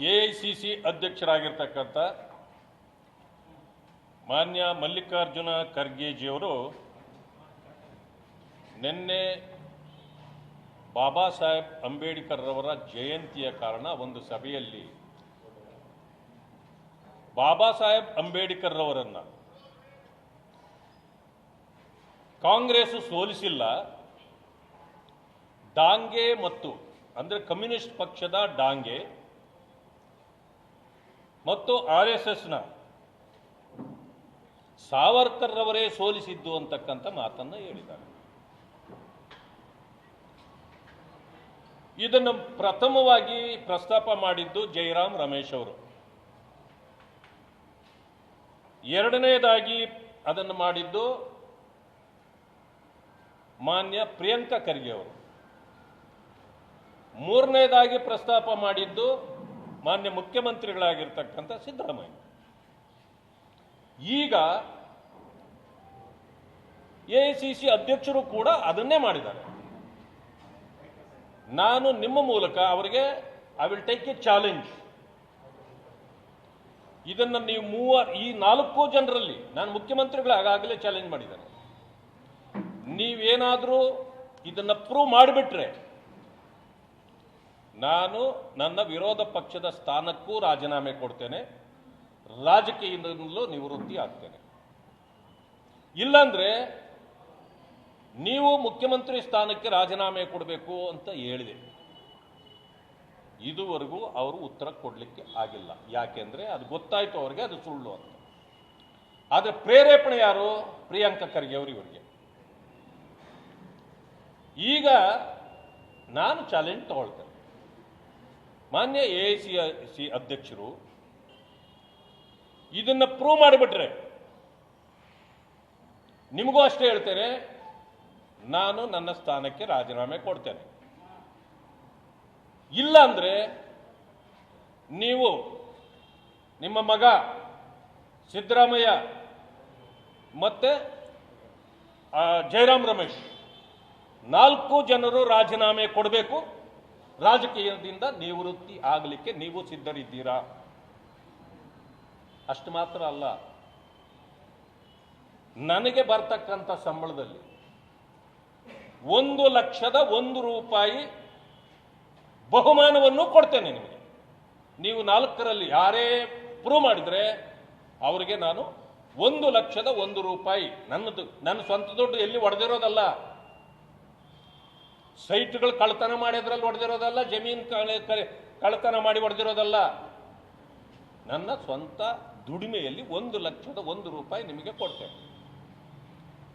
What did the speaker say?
AICC ಅಧ್ಯಕ್ಷರಾಗಿರ್ತಕ್ಕಂಥ ಮಾನ್ಯ ಮಲ್ಲಿಕಾರ್ಜುನ ಖರ್ಗೆಜಿಯವರು ನಿನ್ನೆ ಬಾಬಾ ಸಾಹೇಬ್ ಅಂಬೇಡ್ಕರ್ ರವರ ಜಯಂತಿಯ ಕಾರಣ ಒಂದು ಸಭೆಯಲ್ಲಿ ಬಾಬಾ ಸಾಹೇಬ್ ಅಂಬೇಡ್ಕರ್ ರವರನ್ನು ಕಾಂಗ್ರೆಸ್ ಸೋಲಿಸಿಲ್ಲ, ಡಾಂಗೆ ಮತ್ತು ಅಂದರೆ ಕಮ್ಯುನಿಸ್ಟ್ ಪಕ್ಷದ ಡಾಂಗೆ ಮತ್ತು RSSನ ಸಾವರ್ಕರ್ ರವರೇ ಸೋಲಿಸಿದ್ದು ಅಂತಕ್ಕಂಥ ಮಾತನ್ನು ಹೇಳಿದ್ದಾರೆ. ಇದನ್ನು ಪ್ರಥಮವಾಗಿ ಪ್ರಸ್ತಾಪ ಮಾಡಿದ್ದು ಜೈರಾಮ್ ರಮೇಶ್ ಅವರು, ಎರಡನೆಯದಾಗಿ ಅದನ್ನು ಮಾಡಿದ್ದು ಮಾನ್ಯ ಪ್ರಿಯಾಂಕಾ ಖರ್ಗೆ ಅವರು, ಮೂರನೇದಾಗಿ ಪ್ರಸ್ತಾಪ ಮಾಡಿದ್ದು ಮಾನ್ಯ ಮುಖ್ಯಮಂತ್ರಿಗಳಾಗಿರ್ತಕ್ಕಂಥ ಸಿದ್ದರಾಮಯ್ಯ. ಈಗ ಎಐಸಿಸಿ ಅಧ್ಯಕ್ಷರು ಕೂಡ ಅದನ್ನೇ ಮಾಡಿದ್ದಾರೆ. ನಾನು ನಿಮ್ಮ ಮೂಲಕ ಅವರಿಗೆ I will take A challenge. ಇದನ್ನು ನೀವು ಈ 4 ಜನರಲ್ಲಿ ನಾನು ಮುಖ್ಯಮಂತ್ರಿಗಳು ಆಗಾಗಲೇ ಚಾಲೆಂಜ್ ಮಾಡಿದ್ದಾರೆ. ನೀವೇನಾದರೂ ಇದನ್ನು ಪ್ರೂವ್ ಮಾಡಿಬಿಟ್ರೆ ನಾನು ನನ್ನ ವಿರೋಧ ಪಕ್ಷದ ಸ್ಥಾನಕ್ಕೂ ರಾಜೀನಾಮೆ ಕೊಡ್ತೇನೆ, ರಾಜಕೀಯದಿಂದಲೂ ನಿವೃತ್ತಿ ಆಗ್ತೇನೆ. ಇಲ್ಲಾಂದ್ರೆ ನೀವು ಮುಖ್ಯಮಂತ್ರಿ ಸ್ಥಾನಕ್ಕೆ ರಾಜೀನಾಮೆ ಕೊಡಬೇಕು ಅಂತ ಹೇಳಿದೆ. ಇದುವರೆಗೂ ಅವರು ಉತ್ತರ ಕೊಡಲಿಕ್ಕೆ ಆಗಿಲ್ಲ. ಯಾಕೆಂದ್ರೆ ಅದು ಗೊತ್ತಾಯ್ತು ಅವರಿಗೆ ಅದು ಸುಳ್ಳು ಅಂತ. ಆದರೆ ಪ್ರೇರೇಪಣೆ ಯಾರು? ಪ್ರಿಯಾಂಕಾ ಖರ್ಗೆ ಅವರು. ಇವರಿಗೆ ಈಗ ನಾನು ಚಾಲೆಂಜ್ ತಗೊಳ್ತೇನೆ. ಮಾನ್ಯ ಎಐಸಿಸಿ ಅಧ್ಯಕ್ಷರು ಇದನ್ನ ಪ್ರೂವ್ ಮಾಡಿಬಿಟ್ರೆ ನಿಮಗೂ ಅಷ್ಟೇ ಹೇಳ್ತೇನೆ, ನಾನು ನನ್ನ ಸ್ಥಾನಕ್ಕೆ ರಾಜೀನಾಮೆ ಕೊಡ್ತೇನೆ. ಇಲ್ಲ ಅಂದ್ರೆ ನೀವು ನಿಮ್ಮ ಮಗ ಸಿದ್ದರಾಮಯ್ಯ ಮತ್ತೆ ಜೈರಾಮ್ ರಮೇಶ್ 4 ಜನರು ರಾಜೀನಾಮೆ ಕೊಡಬೇಕು. ರಾಜಕೀಯದಿಂದ ನಿವೃತ್ತಿ ಆಗಲಿಕ್ಕೆ ನೀವು ಸಿದ್ಧರಿದ್ದೀರಾ? ಅಷ್ಟು ಮಾತ್ರ ಅಲ್ಲ, ನನಗೆ ಬರ್ತಕ್ಕಂಥ ಸಂಬಳದಲ್ಲಿ 1,01,000 ರೂಪಾಯಿ ಬಹುಮಾನವನ್ನು ಕೊಡ್ತೇನೆ ನಿಮಗೆ. ನೀವು 4ರಲ್ಲಿ ಯಾರೇ ಪ್ರೂವ್ ಮಾಡಿದ್ರೆ ಅವರಿಗೆ ನಾನು 1,01,000 ರೂಪಾಯಿ, ನನ್ನ ಸ್ವಂತ ದುಡ್ಡು ಎಲ್ಲಿ ಒಡೆದಿರೋದಲ್ಲ, ಸೈಟ್ಗಳು ಕಳ್ತನ ಮಾಡಿದ್ರಲ್ಲಿ ಹೊಡೆದಿರೋದಲ್ಲ, ಜಮೀನು ಕಳ್ತನ ಮಾಡಿ ಹೊಡೆದಿರೋದಲ್ಲ, ನನ್ನ ಸ್ವಂತ ದುಡಿಮೆಯಲ್ಲಿ 1,01,000 ರೂಪಾಯಿ ನಿಮಗೆ ಕೊಡ್ತೇನೆ.